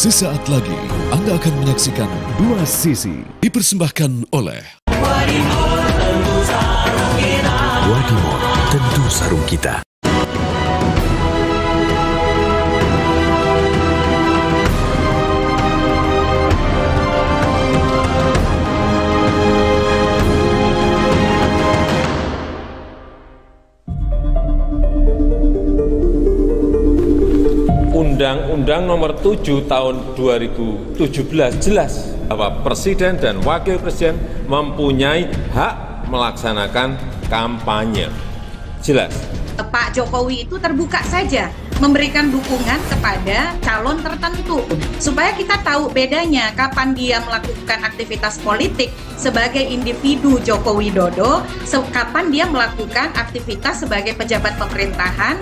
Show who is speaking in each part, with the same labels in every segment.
Speaker 1: Sesaat lagi Anda akan menyaksikan Dua Sisi, dipersembahkan oleh Wadimor, tentu sarung kita.
Speaker 2: Undang-Undang Nomor 7 Tahun 2017 jelas bahwa Presiden dan Wakil Presiden mempunyai hak melaksanakan kampanye. Jelas.
Speaker 3: Pak Jokowi itu terbuka saja memberikan dukungan kepada calon tertentu supaya kita tahu bedanya kapan dia melakukan aktivitas politik sebagai individu Joko Widodo, kapan dia melakukan aktivitas sebagai pejabat pemerintahan.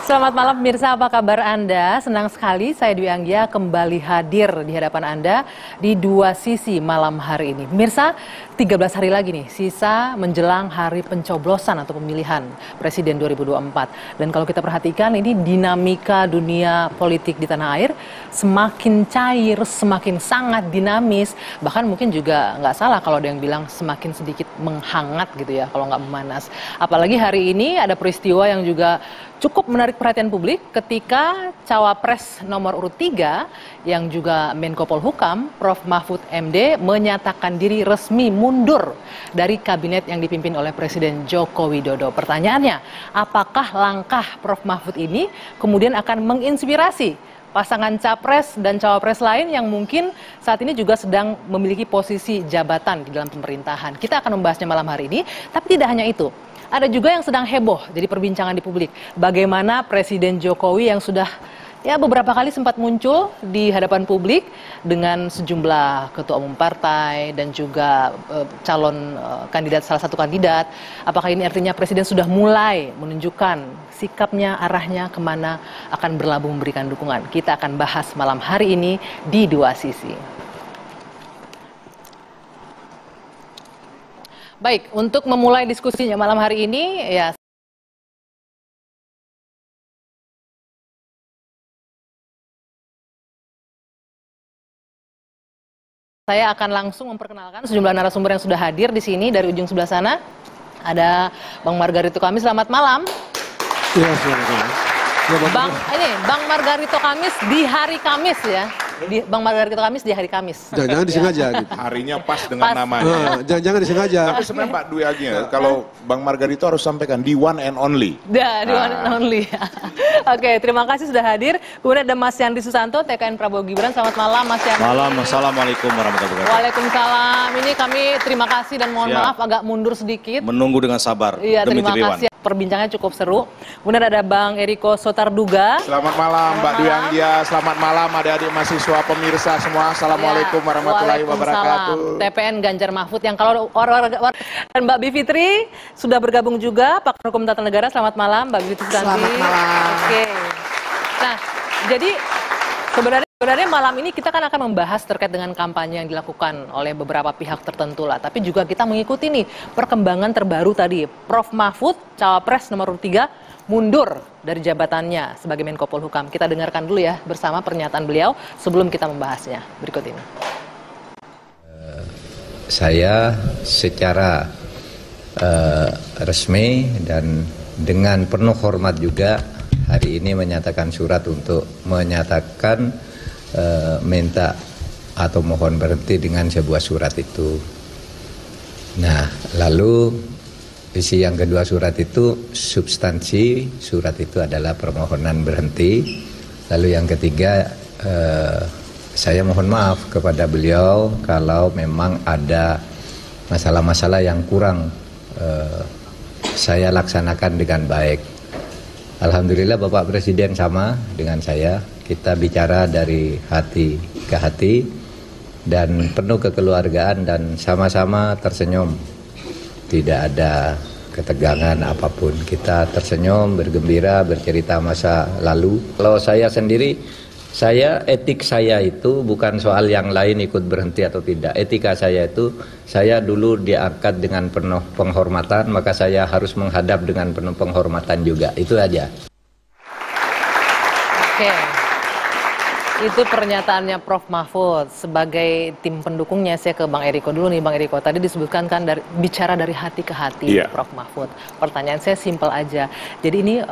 Speaker 4: Selamat malam pemirsa, apa kabar Anda? Senang sekali saya Dwi Anggia kembali hadir di hadapan Anda di Dua Sisi malam hari ini. Pemirsa, 13 hari lagi nih sisa menjelang hari pencoblosan atau pemilihan Presiden 2024. Dan kalau kita perhatikan ini dinamika dunia politik di tanah air semakin cair, semakin sangat dinamis. Bahkan mungkin juga nggak salah kalau ada yang bilang semakin sedikit menghangat gitu ya, kalau nggak memanas. Apalagi hari ini ada peristiwa yang juga cukup menarik perhatian publik ketika Cawapres nomor urut 3 yang juga Menko Polhukam, Prof. Mahfud MD menyatakan diri resmi mundur dari kabinet yang dipimpin oleh Presiden Joko Widodo. Pertanyaannya, apakah langkah Prof. Mahfud ini kemudian akan menginspirasi pasangan Capres dan Cawapres lain yang mungkin saat ini juga sedang memiliki posisi jabatan di dalam pemerintahan? Kita akan membahasnya malam hari ini, tapi tidak hanya itu. Ada juga yang sedang heboh jadi perbincangan di publik. Bagaimana Presiden Jokowi yang sudah beberapa kali sempat muncul di hadapan publik dengan sejumlah ketua umum partai dan juga calon kandidat, salah satu kandidat. Apakah ini artinya Presiden sudah mulai menunjukkan sikapnya, arahnya kemana akan berlabuh memberikan dukungan? Kita akan bahas malam hari ini di Dua Sisi. Baik, untuk memulai diskusinya malam hari ini, ya saya akan langsung memperkenalkan sejumlah narasumber yang sudah hadir di sini. Dari ujung sebelah sana ada Bang Margarito Kamis, selamat malam.
Speaker 5: Ya, selamat malam.
Speaker 4: Bang Margarito Kamis di hari Kamis ya. Bang Margarito Kamis di hari Kamis.
Speaker 5: Jangan disengaja gitu.
Speaker 6: Harinya pas dengan namanya.
Speaker 5: Jangan disengaja.
Speaker 6: Tapi sebenarnya Pak Dwi Anggia, kalau Bang Margarito harus sampaikan di one and only.
Speaker 4: Ya, di one and only. Oke, terima kasih sudah hadir. Kemudian ada Mas Yandri Susanto, TKN Prabowo Gibran. Selamat malam Mas Yandri.
Speaker 7: Malam, assalamualaikum warahmatullahi wabarakatuh.
Speaker 4: Waalaikumsalam. Ini kami terima kasih dan mohon maaf agak mundur sedikit.
Speaker 7: Menunggu dengan sabar.
Speaker 4: Iya, terima kasih. Perbincangannya cukup seru. Kemudian ada Bang Eriko Sotarduga.
Speaker 6: Selamat malam Mbak Dwi Anggia, selamat malam adik-adik mahasiswa pemirsa semua. Assalamualaikum warahmatullahi wabarakatuh.
Speaker 4: TPN Ganjar Mahfud yang kalau dan Mbak Bivitri sudah bergabung juga, pakar hukum tata negara. Selamat malam Mbak Bivitri.
Speaker 3: Selamat malam.
Speaker 4: Oke. Nah, jadi sebenarnya malam ini kita kan akan membahas terkait dengan kampanye yang dilakukan oleh beberapa pihak tertentu lah. Tapi juga kita mengikuti nih perkembangan terbaru tadi. Prof. Mahfud, Cawapres nomor 3, mundur dari jabatannya sebagai Menko Polhukam. Kita dengarkan dulu ya bersama pernyataan beliau sebelum kita membahasnya. Berikut ini.
Speaker 8: Saya secara resmi dan dengan penuh hormat juga hari ini menyatakan surat untuk menyatakan minta atau mohon berhenti dengan sebuah surat itu. Nah, lalu isi yang kedua surat itu, substansi surat itu adalah permohonan berhenti. Lalu yang ketiga, saya mohon maaf kepada beliau kalau memang ada masalah-masalah yang kurang saya laksanakan dengan baik. Alhamdulillah Bapak Presiden sama dengan saya. Kita bicara dari hati ke hati dan penuh kekeluargaan dan sama-sama tersenyum. Tidak ada ketegangan apapun. Kita tersenyum, bergembira, bercerita masa lalu. Kalau saya sendiri Etik saya itu bukan soal yang lain ikut berhenti atau tidak. Etika saya itu, saya dulu diangkat dengan penuh penghormatan, maka saya harus menghadap dengan penuh penghormatan juga. Itu aja.
Speaker 4: Oke. Itu pernyataannya Prof. Mahfud. Sebagai tim pendukungnya, saya ke Bang Eriko dulu nih. Bang Eriko, tadi disebutkan kan bicara dari hati ke hati, Prof. Mahfud. Pertanyaan saya simpel aja. Jadi ini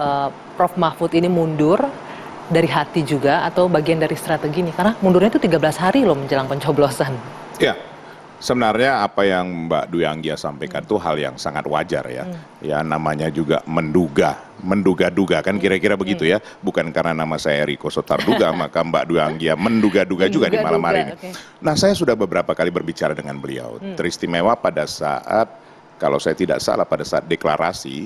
Speaker 4: Prof. Mahfud ini mundur dari hati juga atau bagian dari strategi nih? Karena mundurnya itu 13 hari loh menjelang pencoblosan.
Speaker 6: Ya, sebenarnya apa yang Mbak Dwi Anggia sampaikan itu hal yang sangat wajar ya. Ya namanya juga menduga-duga kan kira-kira begitu ya. Bukan karena nama saya Eriko Sotarduga maka Mbak Dwi Anggia menduga-duga juga di malam hari ini. Nah, saya sudah beberapa kali berbicara dengan beliau. Teristimewa pada saat, kalau saya tidak salah, pada saat deklarasi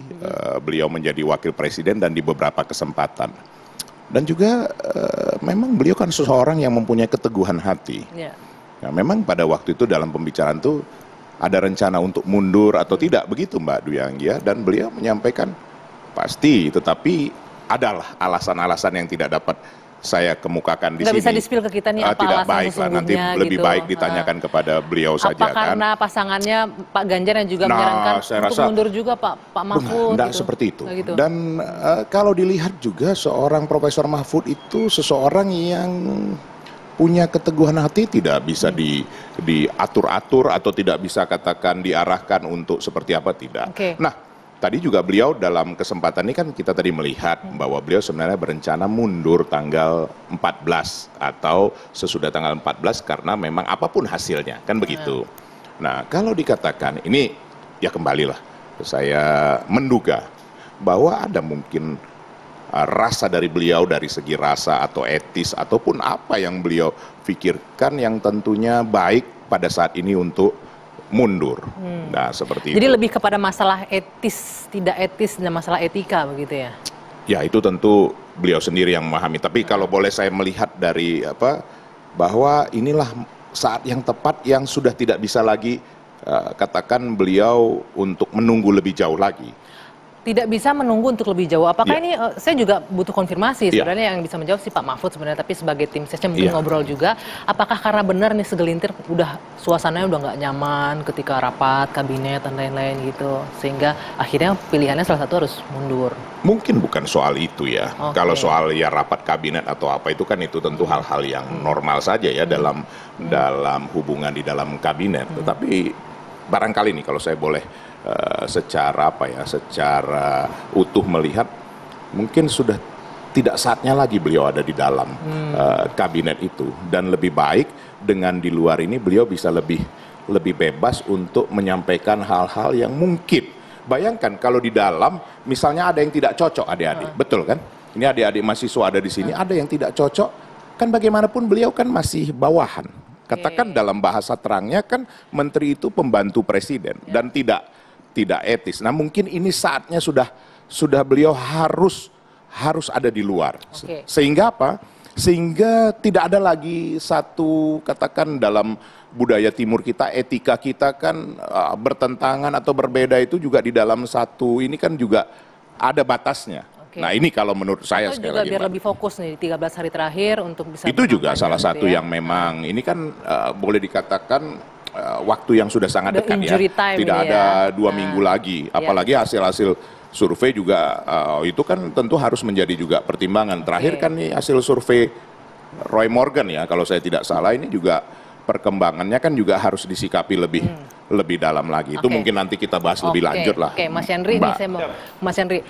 Speaker 6: beliau menjadi wakil presiden dan di beberapa kesempatan. Dan juga memang beliau kan seseorang yang mempunyai keteguhan hati. Nah, memang pada waktu itu dalam pembicaraan itu ada rencana untuk mundur atau tidak, begitu Mbak Dwi Anggia, dan beliau menyampaikan pasti, tetapi adalah alasan-alasan yang tidak dapat saya kemukakan di sini.
Speaker 4: Nggak bisa di-spill ke kita nih apa
Speaker 6: tidak
Speaker 4: alasan
Speaker 6: baik lah, nanti lebih
Speaker 4: gitu.
Speaker 6: baik ditanyakan kepada beliau saja
Speaker 4: apa karena
Speaker 6: kan.
Speaker 4: pasangannya Pak Ganjar yang juga menyarankan untuk mundur juga Pak Mahfud?
Speaker 6: Tidak
Speaker 4: gitu.
Speaker 6: seperti itu.
Speaker 4: Gitu.
Speaker 6: Dan kalau dilihat juga seorang Profesor Mahfud itu seseorang yang punya keteguhan hati, tidak bisa diatur-atur atau tidak bisa katakan diarahkan untuk seperti apa, tidak. Nah, tadi juga beliau dalam kesempatan ini kan kita tadi melihat bahwa beliau sebenarnya berencana mundur tanggal 14 atau sesudah tanggal 14 karena memang apapun hasilnya, kan begitu. Nah, kalau dikatakan ini ya kembalilah saya menduga bahwa ada mungkin rasa dari beliau dari segi rasa atau etis ataupun apa yang beliau pikirkan yang tentunya baik pada saat ini untuk mundur. Nah, seperti itu.
Speaker 4: Jadi lebih kepada masalah etis, tidak etis dan masalah etika begitu ya?
Speaker 6: Ya, itu tentu beliau sendiri yang memahami. Tapi kalau boleh saya melihat dari bahwa inilah saat yang tepat yang sudah tidak bisa lagi katakan beliau untuk menunggu lebih jauh lagi.
Speaker 4: Tidak bisa menunggu untuk lebih jauh. Apakah ini saya juga butuh konfirmasi sebenarnya yang bisa menjawab si Pak Mahfud sebenarnya, tapi sebagai tim sesnya mungkin ngobrol juga. Apakah karena benar nih segelintir udah suasananya udah nggak nyaman ketika rapat kabinet dan lain-lain gitu, sehingga akhirnya pilihannya salah satu harus mundur.
Speaker 6: Mungkin bukan soal itu ya. Kalau soal ya rapat kabinet atau apa itu kan itu tentu hal-hal yang normal saja ya dalam hubungan di dalam kabinet. Tetapi barangkali nih kalau saya boleh secara utuh melihat, mungkin sudah tidak saatnya lagi beliau ada di dalam kabinet itu, dan lebih baik dengan di luar ini beliau bisa lebih bebas untuk menyampaikan hal-hal yang mungkin. Bayangkan kalau di dalam misalnya ada yang tidak cocok adik-adik, betul kan? Ini adik-adik mahasiswa ada di sini, ada yang tidak cocok, kan bagaimanapun beliau kan masih bawahan. Katakan dalam bahasa terangnya kan menteri itu pembantu presiden dan tidak etis. Nah, mungkin ini saatnya sudah beliau harus ada di luar. Sehingga apa? Sehingga tidak ada lagi satu, katakan dalam budaya timur kita, etika kita kan bertentangan atau berbeda itu juga di dalam satu ini kan juga ada batasnya. Nah, ini kalau menurut saya
Speaker 4: itu
Speaker 6: sekali
Speaker 4: juga
Speaker 6: lagi,
Speaker 4: biar lebih fokus nih 13 hari terakhir untuk bisa
Speaker 6: itu juga salah satu yang memang ini kan boleh dikatakan waktu yang sudah sangat dekat ya, tidak ada 2 minggu lagi, apalagi hasil-hasil survei juga itu kan tentu harus menjadi juga pertimbangan. Terakhir kan nih hasil survei Roy Morgan ya, kalau saya tidak salah, ini juga perkembangannya kan juga harus disikapi lebih dalam lagi. Itu mungkin nanti kita bahas lebih lanjut lah.
Speaker 4: Mas Henry, nih saya mau Mas Henry.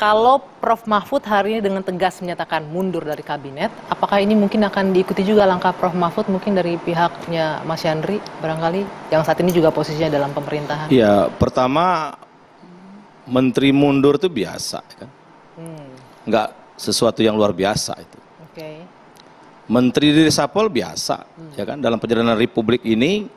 Speaker 4: Kalau Prof. Mahfud hari ini dengan tegas menyatakan mundur dari kabinet, apakah ini mungkin akan diikuti juga langkah Prof. Mahfud mungkin dari pihaknya Mas Yandri barangkali, yang saat ini juga posisinya dalam pemerintahan?
Speaker 7: Ya, pertama menteri mundur itu biasa, kan? Nggak sesuatu yang luar biasa itu. Menteri di resapel biasa, ya kan? Dalam perjalanan Republik ini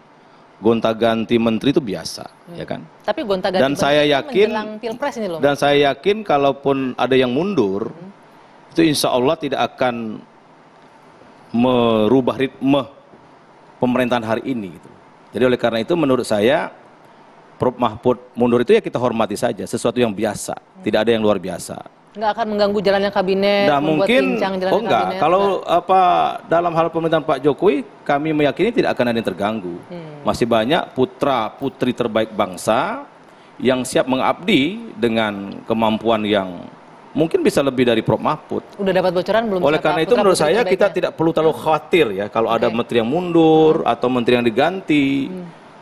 Speaker 7: gonta-ganti menteri itu biasa, ya kan? Tapi gonta-ganti dan saya yakin menjelang Pilpres ini loh. Dan saya yakin kalaupun ada yang mundur, itu insya Allah tidak akan merubah ritme pemerintahan hari ini. Gitu. Jadi oleh karena itu menurut saya Prof. Mahfud mundur itu ya kita hormati saja, sesuatu yang biasa, tidak ada yang luar biasa.
Speaker 4: Nggak akan mengganggu jalannya kabinet,
Speaker 7: Nah,
Speaker 4: membuat
Speaker 7: mungkin,
Speaker 4: pincang jalannya
Speaker 7: enggak.
Speaker 4: kabinet.
Speaker 7: Kalau dalam hal pemerintahan Pak Jokowi, kami meyakini tidak akan ada yang terganggu. Masih banyak putra putri terbaik bangsa yang siap mengabdi dengan kemampuan yang mungkin bisa lebih dari Prof Mahfud.
Speaker 4: Udah dapat bocoran belum?
Speaker 7: Oleh karena itu menurut saya kita tidak perlu terlalu khawatir ya kalau ada menteri yang mundur atau menteri yang diganti.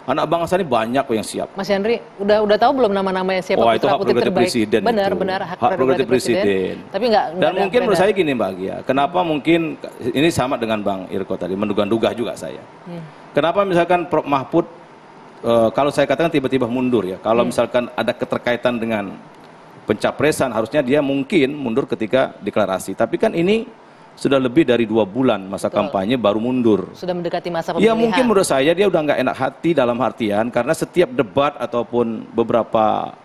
Speaker 7: Anak bangsa ini banyak kok yang siap.
Speaker 4: Mas Henry, udah tahu belum nama-nama yang siapa
Speaker 7: itu hak
Speaker 4: putra putri
Speaker 7: prerogatif
Speaker 4: terbaik?
Speaker 7: presiden.
Speaker 4: Benar,
Speaker 7: hak prerogatif presiden.
Speaker 4: Tapi nggak
Speaker 7: Dan
Speaker 4: ada
Speaker 7: mungkin menurut
Speaker 4: beda.
Speaker 7: saya gini Mbak Gia, kenapa mungkin ini sama dengan Bang Irko tadi, menduga-duga juga saya. Kenapa misalkan Prof Mahfud kalau saya katakan tiba-tiba mundur ya, kalau misalkan ada keterkaitan dengan pencapresan harusnya dia mungkin mundur ketika deklarasi. Tapi kan ini sudah lebih dari 2 bulan masa kampanye baru mundur.
Speaker 4: Sudah mendekati masa pemilihan.
Speaker 7: Ya mungkin menurut saya dia udah nggak enak hati dalam artian karena setiap debat ataupun beberapa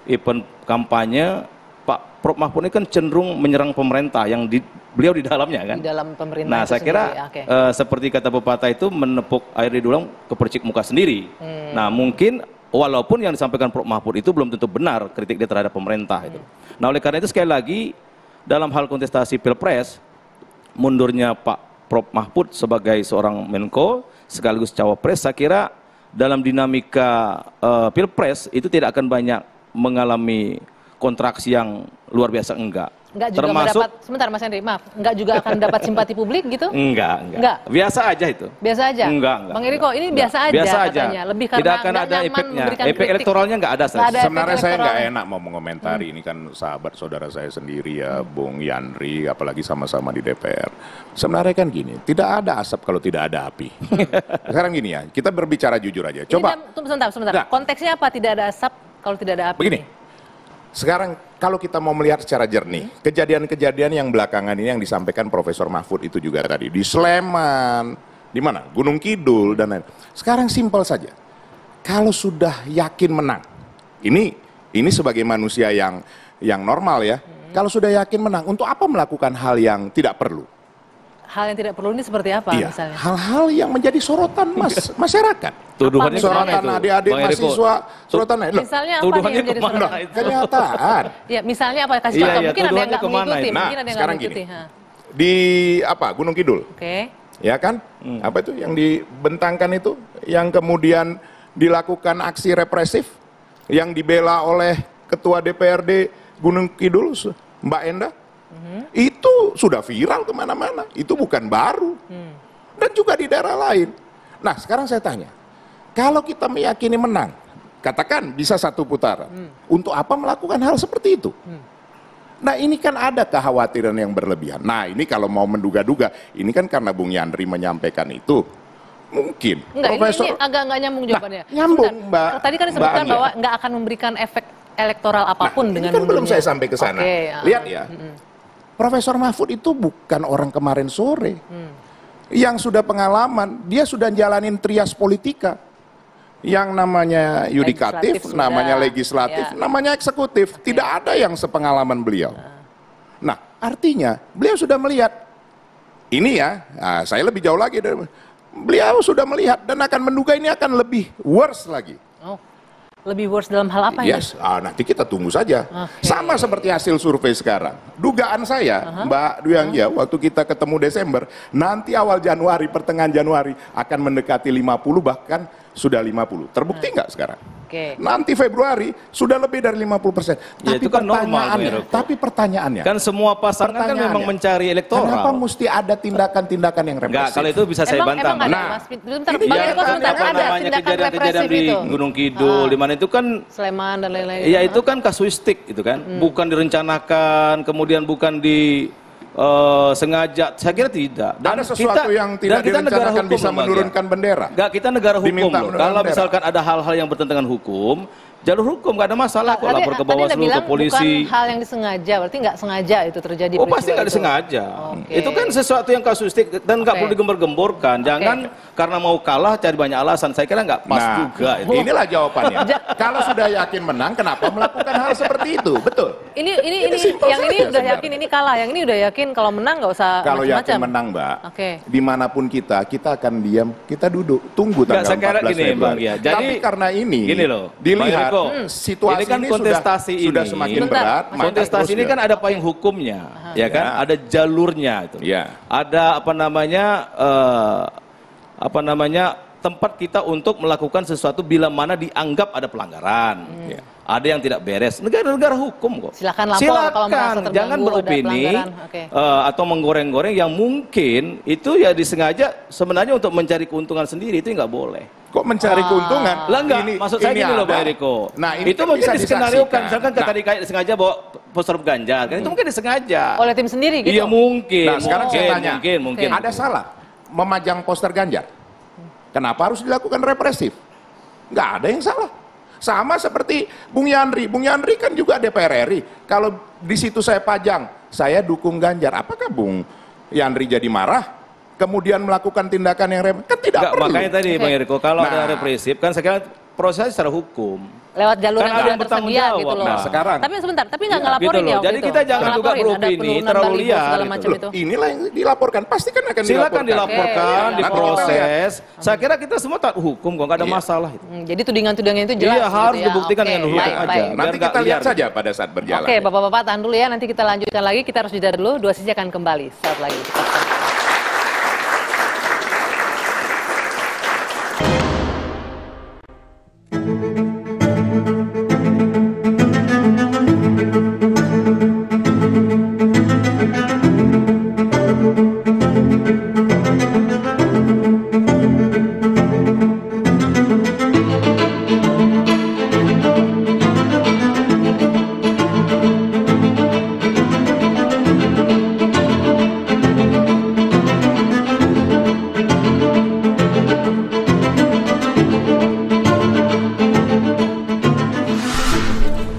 Speaker 7: event kampanye Pak Prof Mahfud ini kan cenderung menyerang pemerintah yang beliau di dalamnya kan.
Speaker 4: Di dalam pemerintah.
Speaker 7: Nah
Speaker 4: itu
Speaker 7: saya kira
Speaker 4: sendiri.
Speaker 7: seperti kata pepatah itu menepuk air di dulang kepercik muka sendiri. Nah mungkin walaupun yang disampaikan Prof Mahfud itu belum tentu benar kritik dia terhadap pemerintah itu. Nah oleh karena itu sekali lagi dalam hal kontestasi Pilpres mundurnya Pak Prof Mahfud sebagai seorang Menko sekaligus cawapres, saya kira dalam dinamika Pilpres itu tidak akan banyak mengalami kontraksi yang luar biasa, enggak.
Speaker 4: Enggak juga mendapat, sebentar Mas Henry, maaf, enggak juga akan dapat simpati publik gitu?
Speaker 7: Enggak. Biasa aja itu.
Speaker 4: Biasa aja?
Speaker 7: Enggak.
Speaker 4: Bang Eriko, ini biasa aja katanya. Lebih karena
Speaker 7: tidak akan ada efeknya. Efek elektoralnya enggak ada.
Speaker 6: Sebenarnya saya nggak enak mau mengomentari, ini kan sahabat saudara saya sendiri ya, Bung Yandri, apalagi sama-sama di DPR. Sebenarnya kan gini, tidak ada asap kalau tidak ada api. Sekarang gini ya, kita berbicara jujur aja. Coba.
Speaker 4: Sebentar. Nah, konteksnya apa tidak ada asap kalau tidak ada api?
Speaker 6: Begini. Sekarang kalau kita mau melihat secara jernih, kejadian-kejadian yang belakangan ini yang disampaikan Profesor Mahfud itu juga tadi di Sleman, di mana? Gunung Kidul dan lain. Sekarang simpel saja. Kalau sudah yakin menang, ini sebagai manusia yang normal ya. Kalau sudah yakin menang, untuk apa melakukan hal yang tidak perlu?
Speaker 4: Hal yang tidak perlu ini seperti apa misalnya?
Speaker 6: Hal-hal yang menjadi sorotan masyarakat.
Speaker 7: Tuduhannya
Speaker 6: sorotan adik-adik mahasiswa, sorotan
Speaker 4: misalnya apa nih yang menjadi sorotan?
Speaker 6: Kenyataan.
Speaker 4: Ya, misalnya apa? Kasih contoh. Mungkin ada yang nggak mengikuti.
Speaker 6: Nah, sekarang gini. Di Gunung Kidul.
Speaker 4: Oke.
Speaker 6: Ya kan? Apa itu yang dibentangkan itu? Yang kemudian dilakukan aksi represif yang dibela oleh Ketua DPRD Gunung Kidul, Mbak Enda. Itu sudah viral kemana-mana. Itu bukan baru. Dan juga di daerah lain. Nah, sekarang saya tanya. Kalau kita meyakini menang, katakan bisa 1 putaran. Untuk apa melakukan hal seperti itu? Nah, ini kan ada kekhawatiran yang berlebihan. Nah, ini kalau mau menduga-duga, ini kan karena Bung Yandri menyampaikan itu. Mungkin.
Speaker 4: Ini agak nggak nyambung jawabannya.
Speaker 6: Nyambung, Mbak.
Speaker 4: Tadi kan disebutkan bahwa nggak akan memberikan efek elektoral apapun dengan
Speaker 6: ini kan belum saya sampai ke sana. Lihat ya. Profesor Mahfud itu bukan orang kemarin sore. Yang sudah pengalaman, dia sudah jalanin trias politika. Yang namanya yudikatif, namanya legislatif, namanya eksekutif. Tidak ada yang sepengalaman beliau. Nah, artinya beliau sudah melihat. Ini ya, saya lebih jauh lagi. Beliau sudah melihat dan akan menduga ini akan lebih worse lagi.
Speaker 4: Lebih worse dalam hal apa
Speaker 6: ya? Nanti kita tunggu saja. Sama seperti hasil survei sekarang. Dugaan saya, Mbak Dwi Anggia, waktu kita ketemu Desember, nanti awal Januari, pertengahan Januari akan mendekati 50 bahkan sudah 50. Terbukti nggak sekarang? Nanti Februari sudah lebih dari 50%.
Speaker 7: Ya, itu kan normal.
Speaker 6: Tapi pertanyaannya.
Speaker 7: Kan semua pasangan kan memang mencari elektoral.
Speaker 6: Kenapa mesti ada tindakan-tindakan yang represif?
Speaker 7: Enggak, kalau itu bisa saya bantah.
Speaker 4: Ada
Speaker 7: kejadian-kejadian di Gunung Kidul, di mana itu kan
Speaker 4: Sleman dan lain-lain.
Speaker 7: Ya itu kan kasuistik itu kan, bukan direncanakan, kemudian bukan sengaja. Saya kira tidak.
Speaker 6: Dan ada sesuatu yang tidak direncanakan bisa menurunkan bendera.
Speaker 7: Enggak, kita negara hukum loh. Kalau misalkan ada hal-hal yang bertentangan hukum, jalur hukum nggak ada masalah kok, lapor ke Bawaslu, ke polisi.
Speaker 4: Bukan hal yang disengaja, berarti nggak sengaja itu terjadi.
Speaker 7: Oh pasti nggak disengaja. Itu kan sesuatu yang kasuistik dan nggak perlu digembar-gemborkan. Jangan karena mau kalah cari banyak alasan. Saya kira nggak pas juga.
Speaker 6: Inilah jawabannya. Kalau sudah yakin menang, kenapa melakukan hal seperti itu? Betul.
Speaker 4: Ini yang ini udah yakin ini kalah, yang ini udah yakin kalau menang nggak usah macam-macam.
Speaker 6: Kalau yakin menang, Mbak, dimanapun kita akan diam, kita duduk, tunggu tanggal 14 Februari.
Speaker 7: Jadi
Speaker 6: tapi karena ini
Speaker 7: gini loh,
Speaker 6: dilihat
Speaker 7: Eriko,
Speaker 6: situasi
Speaker 7: ini kan kontestasi
Speaker 6: sudah semakin
Speaker 4: Sebentar,
Speaker 6: berat.
Speaker 4: Mas
Speaker 7: Kontestasi ini kan ada payung hukumnya, ya kan? Ada jalurnya itu. Ada tempat kita untuk melakukan sesuatu bila mana dianggap ada pelanggaran. Ada yang tidak beres. Negara-negara hukum kok.
Speaker 4: Silakan lapor kalau merasa terganggu,
Speaker 7: jangan beropini atau menggoreng-goreng yang mungkin itu ya disengaja sebenarnya untuk mencari keuntungan sendiri, itu nggak boleh.
Speaker 6: Kok mencari keuntungan?
Speaker 7: Lah enggak, maksud saya gini loh Pak Eriko.
Speaker 6: Nah, ini
Speaker 7: itu
Speaker 6: kan
Speaker 7: mungkin
Speaker 6: bisa
Speaker 7: diskenariokan, misalkan
Speaker 6: disaksikan.
Speaker 7: tadi kayak sengaja bawa poster Ganjar, kan itu mungkin disengaja.
Speaker 4: Oleh tim sendiri gitu?
Speaker 7: Iya mungkin.
Speaker 6: Nah, sekarang saya tanya,
Speaker 7: mungkin.
Speaker 6: ada salah memajang poster Ganjar? Kenapa harus dilakukan represif? Nggak ada yang salah. Sama seperti Bung Yandri. Bung Yandri kan juga DPR RI. Kalau di situ saya pajang, saya dukung Ganjar. Apakah Bung Yandri jadi marah? Kemudian melakukan tindakan yang represif? Kan tidak perlu.
Speaker 7: Makanya tadi Bang Eriko, kalau ada represif kan sekarang proses secara hukum.
Speaker 4: Lewat jalur
Speaker 7: Kan
Speaker 4: yang
Speaker 7: ada
Speaker 4: sudah
Speaker 7: yang bertanggung
Speaker 4: tersedia
Speaker 7: jawab.
Speaker 4: gitu loh.
Speaker 6: Nah, sekarang.
Speaker 4: Tapi sebentar, tapi nggak ngelaporin
Speaker 7: gitu loh.
Speaker 4: ya
Speaker 7: Jadi kita jangan juga beropini terlalu liar.
Speaker 4: Segala
Speaker 7: Gitu.
Speaker 4: macam itu.
Speaker 6: Inilah yang dilaporkan. Pasti kan akan
Speaker 7: Silakan dilaporkan,
Speaker 4: Oke,
Speaker 7: diproses. Saya kira kita semua taat hukum kok, nggak ada masalah itu.
Speaker 4: Jadi tudingan-tudingan itu jelas.
Speaker 7: Iya,
Speaker 4: gitu
Speaker 7: harus
Speaker 4: ya.
Speaker 7: dibuktikan
Speaker 4: Oke,
Speaker 7: dengan hukum
Speaker 4: baik,
Speaker 7: aja.
Speaker 4: baik.
Speaker 6: Nanti
Speaker 7: Biar nggak
Speaker 6: kita lihat
Speaker 7: liar.
Speaker 6: saja pada saat berjalan.
Speaker 4: Oke, Bapak-bapak tahan dulu ya. Nanti kita lanjutkan lagi. Kita harus jeda dulu. Dua Sisi akan kembali saat lagi.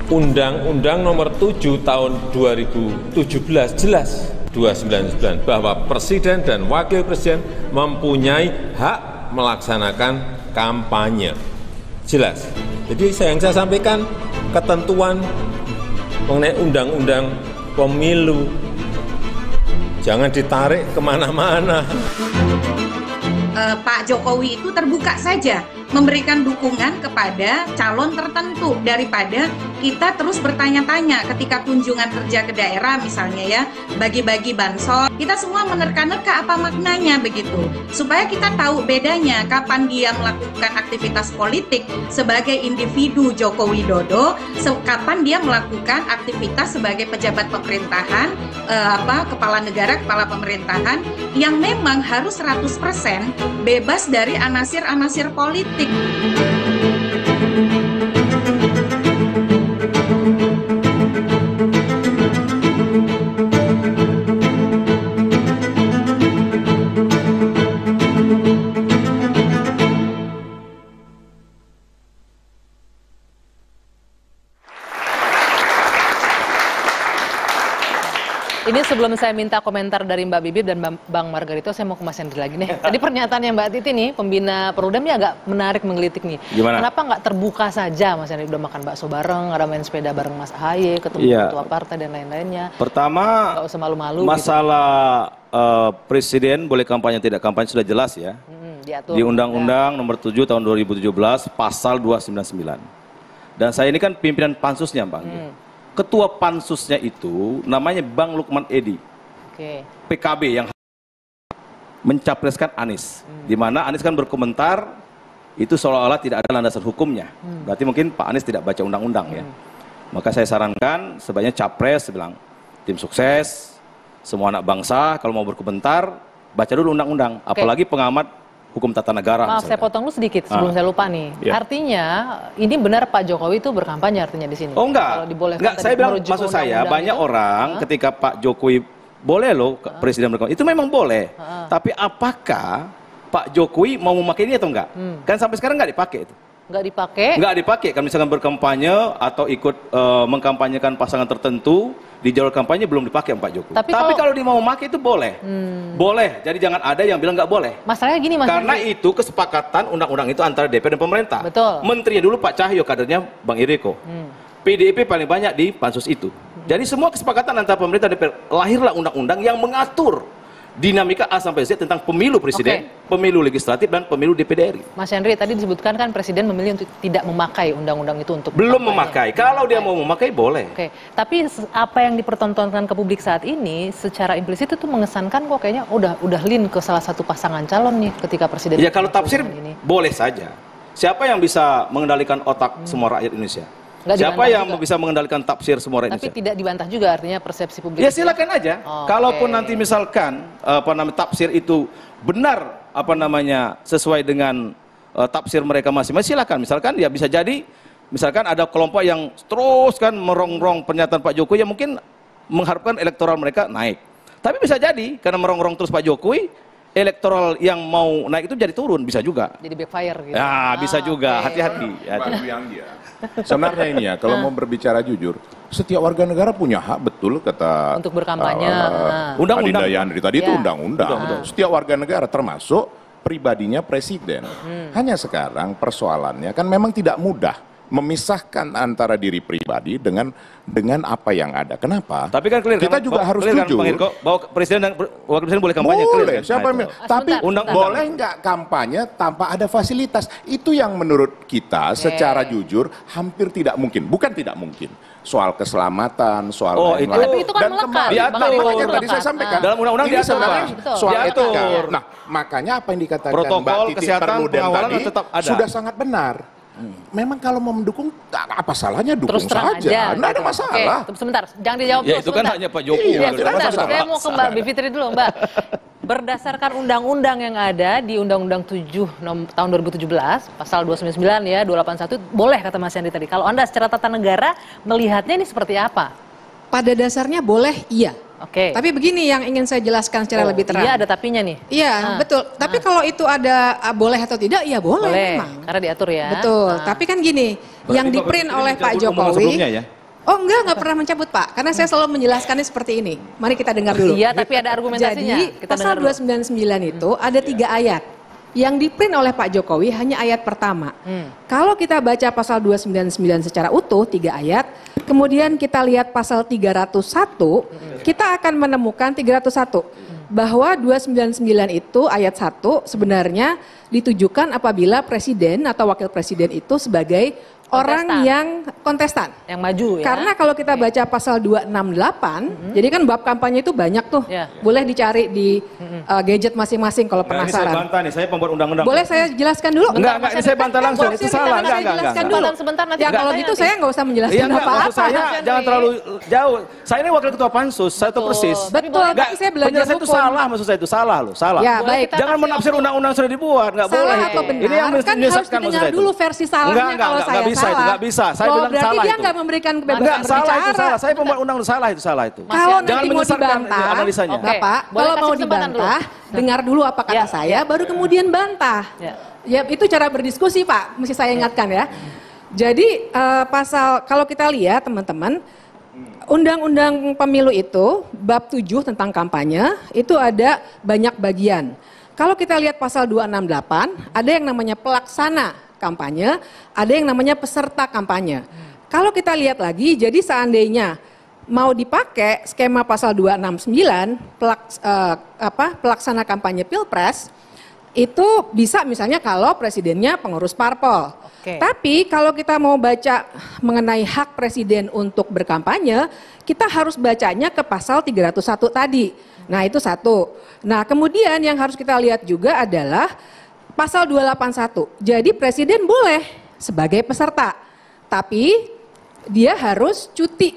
Speaker 2: Undang-Undang Nomor 7 Tahun 2017 jelas 299 bahwa Presiden dan Wakil Presiden mempunyai hak melaksanakan kampanye. Jelas. Jadi yang saya sampaikan ketentuan mengenai Undang-Undang Pemilu. Jangan ditarik kemana-mana.
Speaker 3: Pak Jokowi itu terbuka saja memberikan dukungan kepada calon tertentu daripada kita terus bertanya-tanya ketika kunjungan kerja ke daerah misalnya ya, bagi-bagi bansos. Kita semua menerka-nerka apa maknanya begitu. Supaya kita tahu bedanya kapan dia melakukan aktivitas politik sebagai individu Joko Widodo, kapan dia melakukan aktivitas sebagai pejabat pemerintahan, kepala negara, kepala pemerintahan yang memang harus 100% bebas dari anasir-anasir politik.
Speaker 4: Ini sebelum saya minta komentar dari Mbak Bibip dan Bang Margarito, saya mau ke Mas Hendri lagi nih. Tadi pernyataannya Mbak Titi nih, pembina Perudem ini agak menarik menggelitik nih.
Speaker 7: Gimana?
Speaker 4: Kenapa nggak terbuka saja Mas Hendri, udah makan bakso bareng, ada main sepeda bareng Mas AHY, ketemu ketua partai dan lain-lainnya.
Speaker 7: Pertama,
Speaker 4: nggak usah malu-malu.
Speaker 7: masalah presiden boleh kampanye tidak kampanye sudah jelas ya.
Speaker 4: Diatur,
Speaker 7: di Undang-Undang Nomor 7 Tahun 2017 Pasal 299. Dan saya ini kan pimpinan pansusnya Bang. Ketua pansusnya itu namanya Bang Lukman Edi, PKB yang mencapreskan Anies, di mana Anies kan berkomentar itu seolah-olah tidak ada landasan hukumnya. Berarti mungkin Pak Anies tidak baca undang-undang ya. Maka saya sarankan sebaiknya capres, bilang tim sukses, semua anak bangsa kalau mau berkomentar baca dulu undang-undang, apalagi pengamat hukum tata negara.
Speaker 4: Maaf, saya potong dulu sedikit sebelum saya lupa nih. Artinya ini benar Pak Jokowi itu berkampanye artinya di sini?
Speaker 7: Oh enggak,
Speaker 4: kalau dibolehkan
Speaker 7: enggak. Saya bilang maksud saya banyak
Speaker 4: itu,
Speaker 7: orang ketika Pak Jokowi boleh loh presiden berkampanye, itu memang boleh. Tapi apakah Pak Jokowi mau memakai ini atau enggak? Kan sampai sekarang enggak dipakai itu.
Speaker 4: Nggak dipakai?
Speaker 7: Nggak dipakai. Kan misalkan berkampanye atau ikut mengkampanyekan pasangan tertentu di jalur kampanye belum dipakai Pak Jokowi. Tapi kalau dia mau memakai itu boleh. Boleh. Jadi jangan ada yang bilang nggak boleh.
Speaker 4: Masalahnya gini Mas.
Speaker 7: Karena itu kesepakatan undang-undang itu antara DPR dan pemerintah.
Speaker 4: Betul.
Speaker 7: Menterinya dulu Pak Cahyo, kadernya Bang Eriko. PDIP paling banyak di pansus itu. Jadi semua kesepakatan antara pemerintah dan DPR, lahirlah undang-undang yang mengatur dinamika A sampai Z tentang pemilu presiden, pemilu legislatif, dan pemilu DPD RI.
Speaker 4: Mas Henry, tadi disebutkan kan presiden memilih untuk tidak memakai undang-undang itu untuk
Speaker 7: belum memakai. Kalau dia mau memakai boleh.
Speaker 4: Oke, tapi apa yang dipertontonkan ke publik saat ini secara implisit itu mengesankan kok kayaknya udah lean ke salah satu pasangan calon nih ketika presiden.
Speaker 7: Ya kalau tafsir boleh saja. Siapa yang bisa mengendalikan otak semua rakyat Indonesia? Siapa yang bisa mengendalikan tafsir semua rakyat Indonesia?
Speaker 4: Tapi tidak dibantah juga artinya persepsi publik.
Speaker 7: Ya silakan aja. Kalaupun nanti misalkan tafsir itu benar sesuai dengan tafsir mereka masing-masing, silakan. Misalkan ya bisa jadi misalkan ada kelompok yang terus kan merongrong pernyataan Pak Jokowi yang mungkin mengharapkan elektoral mereka naik. Tapi bisa jadi karena merongrong terus Pak Jokowi, elektoral yang mau naik itu jadi turun, bisa juga.
Speaker 4: Jadi backfire gitu.
Speaker 7: Ya, bisa juga. Hati-hati.
Speaker 6: Sebenarnya ini ya, kalau mau berbicara jujur, setiap warga negara punya hak betul kata
Speaker 4: untuk berkampanye.
Speaker 6: Undang-undang Yandri tadi itu undang-undang. Setiap warga negara termasuk pribadinya presiden. Hanya sekarang persoalannya kan memang tidak mudah memisahkan antara diri pribadi dengan apa yang ada. Kenapa?
Speaker 7: Tapi kan clear,
Speaker 6: kita juga harus jujur
Speaker 7: bahwa presiden dan wakil presiden boleh kampanye.
Speaker 6: Boleh, siapa yang tapi boleh nggak kampanye tanpa ada fasilitas? Itu yang menurut kita secara jujur hampir tidak mungkin. Bukan tidak mungkin. Soal keselamatan, soal lain-lain.
Speaker 4: Tapi itu kan melekat.
Speaker 6: Makanya tadi saya sampaikan.
Speaker 7: Dalam undang-undang diatur,
Speaker 6: soal etika. Nah, makanya apa yang dikatakan Mbak Titi Perludem tadi sudah sangat benar. Memang kalau mau mendukung, apa salahnya dukung saja. Nggak ada masalah.
Speaker 4: Sebentar, jangan dijawab
Speaker 7: dulu. Ya itu kan hanya Pak Jokowi.
Speaker 4: Saya mau ke Mbak Bivitri dulu, Mbak. Berdasarkan undang-undang yang ada di Undang-Undang 7 tahun 2017, pasal 299 ya, 281, boleh kata Mas Yandri tadi. Kalau Anda secara tata negara melihatnya ini seperti apa?
Speaker 9: Pada dasarnya boleh, iya.
Speaker 4: Oke.
Speaker 9: Tapi begini yang ingin saya jelaskan secara lebih terang.
Speaker 4: Iya, ada tapinya nih.
Speaker 9: Iya, betul. Tapi kalau itu ada boleh atau tidak, ya boleh memang.
Speaker 4: Karena diatur ya.
Speaker 9: Betul. Tapi kan gini, yang di-print oleh Pak Jokowi. Oh enggak pernah mencabut Pak. Karena saya selalu menjelaskannya seperti ini. Mari kita dengar dulu.
Speaker 4: Iya, tapi ada argumentasinya.
Speaker 9: Jadi, pasal 299 itu ada 3 ayat. Yang di-print oleh Pak Jokowi hanya ayat pertama. Kalau kita baca pasal 299 secara utuh, 3 ayat, kemudian kita lihat pasal 301, kita akan menemukan 301. Bahwa 299 itu ayat 1 sebenarnya ditujukan apabila presiden atau wakil presiden itu sebagai orang yang kontestan.
Speaker 4: Yang maju ya.
Speaker 9: Karena kalau kita baca pasal 268, jadi kan bab kampanye itu banyak tuh. Boleh dicari di gadget masing-masing kalau penasaran.
Speaker 7: Ini saya bantah nih, saya pembuat undang-undang.
Speaker 9: Boleh saya jelaskan dulu?
Speaker 7: Enggak, ini saya bantah langsung. Itu salah, enggak.
Speaker 4: Sebentar nanti.
Speaker 9: Ya kalau gitu saya nggak usah menjelaskan apa-apa.
Speaker 7: Saya jangan terlalu jauh. Saya ini wakil ketua pansus, saya tahu persis.
Speaker 9: Betul, tapi saya belajar
Speaker 7: penjelasan itu salah, maksud saya itu salah loh, salah.
Speaker 9: Ya, baik.
Speaker 7: Jangan menafsir undang-undang sudah dibuat, nggak boleh.
Speaker 9: Salah atau benar?
Speaker 7: Ini yang
Speaker 9: kan harus didengar dulu versi salahnya kalau saya salah.
Speaker 7: Nggak bisa. Saya bilang
Speaker 9: berarti
Speaker 7: salah
Speaker 9: dia
Speaker 7: itu.
Speaker 9: nggak memberikan kebebasan berbicara.
Speaker 7: Salah itu salah. Saya pembuat undang salah itu.
Speaker 9: Kalau nanti mau dibantah,
Speaker 7: analisanya.
Speaker 9: Bapak, kalau mau dibantah, dengar dulu apa kata saya, baru kemudian bantah. Ya itu cara berdiskusi Pak, mesti saya ingatkan ya. Jadi pasal kalau kita lihat teman-teman, Undang-Undang Pemilu itu bab 7 tentang kampanye itu ada banyak bagian. Kalau kita lihat pasal 268, ada yang namanya pelaksana kampanye, ada yang namanya peserta kampanye. Kalau kita lihat lagi, jadi seandainya mau dipakai skema pasal 269 pelaksana kampanye Pilpres, itu bisa misalnya kalau presidennya pengurus parpol. Tapi kalau kita mau baca mengenai hak presiden untuk berkampanye, kita harus bacanya ke pasal 301 tadi. Nah itu satu. Nah kemudian yang harus kita lihat juga adalah pasal 281. Jadi presiden boleh sebagai peserta, tapi dia harus cuti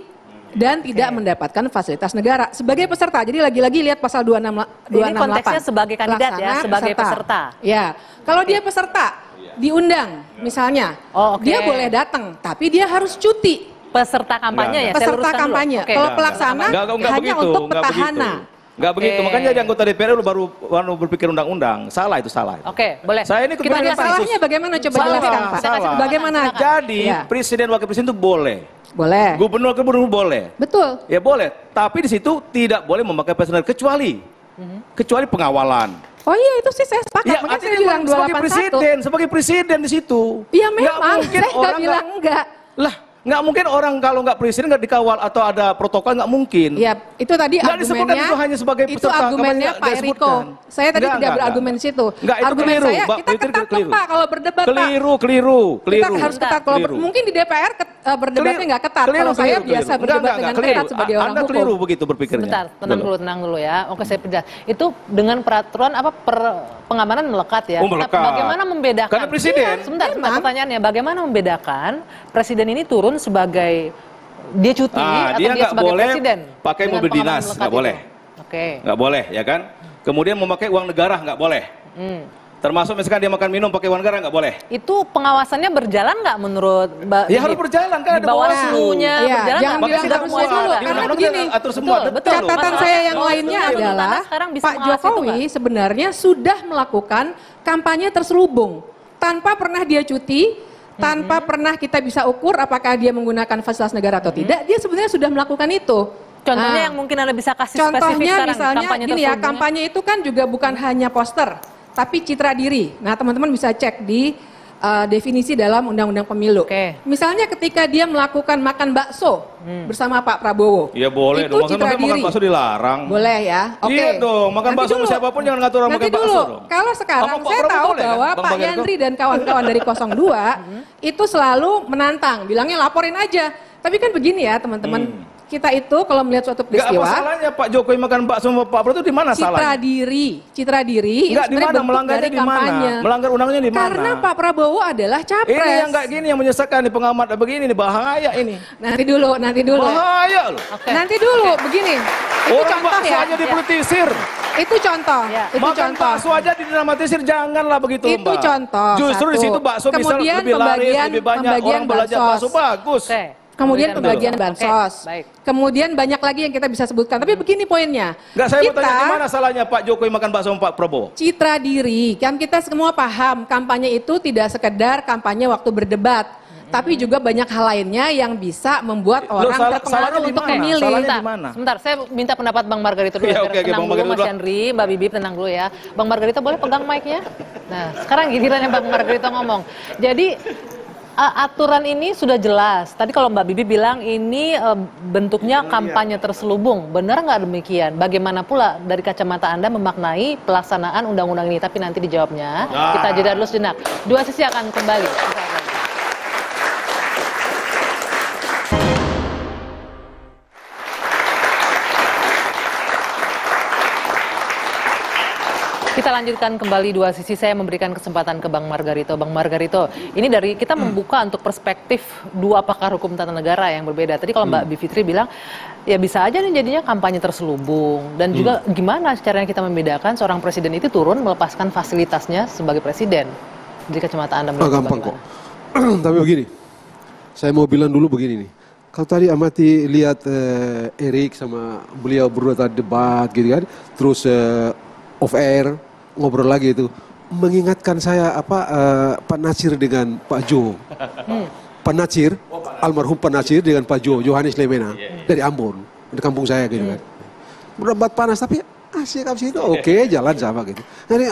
Speaker 9: dan tidak mendapatkan fasilitas negara sebagai peserta. Jadi lagi-lagi lihat pasal 268.
Speaker 4: Ini konteksnya sebagai kandidat ya, sebagai peserta.
Speaker 9: Ya, kalau dia peserta diundang misalnya, dia boleh datang, tapi dia harus cuti.
Speaker 4: Peserta kampanye ya?
Speaker 9: Peserta kampanye. Kalau pelaksana hanya untuk petahana.
Speaker 7: Enggak begitu, makanya jadi anggota DPR lu baru berpikir undang-undang. Salah itu, salah.
Speaker 4: Boleh.
Speaker 7: Saya ini
Speaker 9: kira-kira salahnya bagaimana coba jelaskan Pak? Bagaimana?
Speaker 7: Jadi presiden wakil presiden itu boleh.
Speaker 9: Boleh.
Speaker 7: Gubernur boleh.
Speaker 9: Betul.
Speaker 7: Ya boleh, tapi di situ tidak boleh memakai personel kecuali pengawalan.
Speaker 9: Oh iya itu sih saya sepakat.
Speaker 7: Ya,
Speaker 9: makanya saya bilang 281.
Speaker 7: Sebagai presiden di situ.
Speaker 9: Iya memang, saya nggak bilang enggak.
Speaker 7: Lah, Nggak mungkin orang kalau nggak presiden nggak dikawal atau ada protokol, nggak mungkin.
Speaker 9: Ya, itu tadi
Speaker 7: Nggak disebutkan
Speaker 9: argumennya.
Speaker 7: itu hanya sebagai
Speaker 9: Itu
Speaker 7: peserta
Speaker 9: argumennya
Speaker 7: kampanye,
Speaker 9: Pak
Speaker 7: nggak
Speaker 9: Eriko.
Speaker 7: disebutkan.
Speaker 9: Saya tadi
Speaker 7: Nggak,
Speaker 9: tidak
Speaker 7: nggak,
Speaker 9: berargumen di situ.
Speaker 7: Nggak, itu
Speaker 9: Argumen
Speaker 7: keliru,
Speaker 9: saya,
Speaker 7: Mbak.
Speaker 9: kita
Speaker 7: Itu
Speaker 9: ketat loh
Speaker 7: keliru.
Speaker 9: Pak kalau berdebat Pak.
Speaker 7: Keliru.
Speaker 9: Kita harus ketat. Kalau mungkin di DPR berdebatnya nggak ketat. Kalau saya biasa berdebat dengan ketat sebagai orang
Speaker 7: Anda
Speaker 9: hukum.
Speaker 7: keliru begitu berpikirnya.
Speaker 4: Sebentar, tenang dulu ya. Oke, saya pindah. Itu dengan peraturan pengamanan melekat ya.
Speaker 7: Oh, melekat.
Speaker 4: Bagaimana membedakan?
Speaker 7: Karena presiden.
Speaker 4: Iya, sebentar, pertanyaannya bagaimana membedakan presiden ini turun sebagai dia cuti atau
Speaker 7: dia
Speaker 4: dia
Speaker 7: nggak
Speaker 4: sebagai
Speaker 7: boleh
Speaker 4: presiden?
Speaker 7: pakai
Speaker 4: dengan
Speaker 7: mobil
Speaker 4: pengamanan
Speaker 7: dinas,
Speaker 4: melekat
Speaker 7: nggak
Speaker 4: itu?
Speaker 7: boleh.
Speaker 4: Oke.
Speaker 7: Nggak boleh, ya kan? Kemudian memakai uang negara nggak boleh. Termasuk misalkan dia makan minum pakai uang negara nggak boleh.
Speaker 4: Itu pengawasannya berjalan nggak menurut Mbak?
Speaker 7: Ya harus berjalan kan ada
Speaker 4: Bawaslu-nya
Speaker 9: Iya,
Speaker 4: berjalan
Speaker 9: jangan
Speaker 4: nggak?
Speaker 9: bilang
Speaker 4: Sudah
Speaker 9: harus
Speaker 4: semua
Speaker 9: dulu,
Speaker 4: ada.
Speaker 9: karena
Speaker 7: Undang-undang
Speaker 9: begini,
Speaker 7: atur semua,
Speaker 4: betul.
Speaker 9: Catatan saya yang lainnya
Speaker 4: Bawaslu
Speaker 9: adalah
Speaker 4: sekarang bisa
Speaker 9: Pak
Speaker 4: mengawasi itu
Speaker 9: Jokowi
Speaker 4: nggak?
Speaker 9: sebenarnya sudah melakukan kampanye terselubung tanpa pernah dia cuti, tanpa pernah kita bisa ukur apakah dia menggunakan fasilitas negara atau tidak. Dia sebenarnya sudah melakukan itu.
Speaker 4: Contohnya yang mungkin Anda bisa kasih spesifik
Speaker 9: Contohnya
Speaker 4: sekarang,
Speaker 9: misalnya
Speaker 4: kampanye
Speaker 9: gini ya,
Speaker 4: terselubungnya.
Speaker 9: kampanye itu kan juga bukan hanya poster, tapi citra diri. Nah teman-teman bisa cek di definisi dalam Undang-Undang Pemilu. Misalnya ketika dia melakukan makan bakso bersama Pak Prabowo.
Speaker 7: Iya boleh
Speaker 9: itu
Speaker 7: dong,
Speaker 9: citra
Speaker 7: makan
Speaker 9: diri.
Speaker 7: bakso dilarang.
Speaker 9: Boleh ya, oke.
Speaker 7: Iya dong, makan
Speaker 9: Nanti
Speaker 7: bakso sama
Speaker 9: dulu.
Speaker 7: siapapun jangan ngatur orang
Speaker 9: Nanti
Speaker 7: makan bakso
Speaker 9: dulu.
Speaker 7: dong.
Speaker 9: Kalau sekarang
Speaker 7: Sama Pak
Speaker 9: saya
Speaker 7: Prabowo
Speaker 9: tahu
Speaker 7: boleh kan,
Speaker 9: bahwa
Speaker 7: Bang
Speaker 9: Pak
Speaker 7: Bagaimanapun?
Speaker 9: Yandri dan kawan-kawan dari 02 itu selalu menantang, bilangnya laporin aja. Tapi kan begini ya teman-teman, kita itu kalau melihat suatu
Speaker 7: Nggak apa
Speaker 9: peristiwa,
Speaker 7: salahnya Pak Jokowi makan bakso sama Pak Prabowo itu di mana
Speaker 9: citra
Speaker 7: salahnya?
Speaker 9: diri itu
Speaker 7: Nggak di
Speaker 9: sebenarnya
Speaker 7: mana,
Speaker 9: bentuk
Speaker 7: melanggarnya
Speaker 9: dari
Speaker 7: di mana?
Speaker 9: kampanye.
Speaker 7: Melanggar undangnya di mana?
Speaker 9: Karena Pak Prabowo adalah capres.
Speaker 7: Ini yang nggak gini yang menyesatkan nih pengamat begini nih bahaya ini.
Speaker 9: Nanti dulu.
Speaker 7: Bahaya loh.
Speaker 9: Nanti dulu, begini. Itu
Speaker 7: Orang
Speaker 9: contoh
Speaker 7: bakso
Speaker 9: ya.
Speaker 7: aja dipolitisir.
Speaker 9: Itu contoh. Itu
Speaker 7: Makan
Speaker 9: contoh.
Speaker 7: bakso aja didramatisir, janganlah begitu
Speaker 9: Itu
Speaker 7: Mbak.
Speaker 9: contoh.
Speaker 7: Justru di
Speaker 9: satu.
Speaker 7: situ bakso bisa
Speaker 9: Kemudian
Speaker 7: lebih laris,
Speaker 9: pembagian-
Speaker 7: lebih banyak
Speaker 9: pembagian
Speaker 7: orang belajar
Speaker 9: bansos.
Speaker 7: bakso bagus.
Speaker 9: Kemudian pembagian
Speaker 7: Oke,
Speaker 9: bansos.
Speaker 4: baik.
Speaker 9: Kemudian banyak lagi yang kita bisa sebutkan. Tapi begini poinnya.
Speaker 7: Nggak, saya mau
Speaker 9: Kita
Speaker 7: tanya di mana salahnya Pak Jokowi makan bakso sama Pak Prabowo?
Speaker 9: citra diri. Kan kita semua paham kampanye itu tidak sekedar kampanye waktu berdebat. Tapi juga banyak hal lainnya yang bisa membuat orang
Speaker 7: salahnya
Speaker 9: terpengaruh
Speaker 7: di
Speaker 9: untuk
Speaker 7: mana?
Speaker 9: memilih.
Speaker 7: Salahnya di
Speaker 4: Sebentar,
Speaker 7: mana?
Speaker 4: sebentar, saya minta pendapat Bang Margarito dulu.
Speaker 7: Iya,
Speaker 4: biar
Speaker 7: oke,
Speaker 4: tenang
Speaker 7: Bang
Speaker 4: dulu
Speaker 7: Margarito
Speaker 4: Mas
Speaker 7: dulu.
Speaker 4: Henry, Mbak Bibip tenang dulu ya. Bang Margarito boleh pegang mic-nya? Nah, sekarang gilirannya Bang Margarito ngomong. Jadi aturan ini sudah jelas. Tadi kalau Mbak Bibi bilang ini bentuknya kampanye terselubung. Benar nggak demikian? Bagaimana pula dari kacamata Anda memaknai pelaksanaan undang-undang ini? Tapi nanti dijawabnya. Kita jeda dulu sejenak. Dua sisi akan kembali. Kita lanjutkan kembali dua sisi. Saya memberikan kesempatan ke Bang Margarito. Bang Margarito, ini dari kita membuka untuk perspektif dua pakar hukum tata negara yang berbeda. Tadi kalau Mbak Bivitri bilang, ya bisa aja nih jadinya kampanye terselubung. Dan juga gimana caranya kita membedakan seorang presiden itu turun melepaskan fasilitasnya sebagai presiden. Dari kacamata Anda melihat
Speaker 5: gampang kok. Tapi begini, saya mau bilang dulu begini nih. Kalau tadi amati lihat Erik sama beliau berdua tadi debat gitu kan, terus off air ngobrol lagi itu mengingatkan saya Pak Natsir dengan Pak Jo. Pak Natsir, almarhum Pak Natsir dengan Pak Jo, Johannes Lemena dari Ambon, di kampung saya gitu kan. Berdebat panas tapi asik abis itu oke, jalan sama gitu. Jadi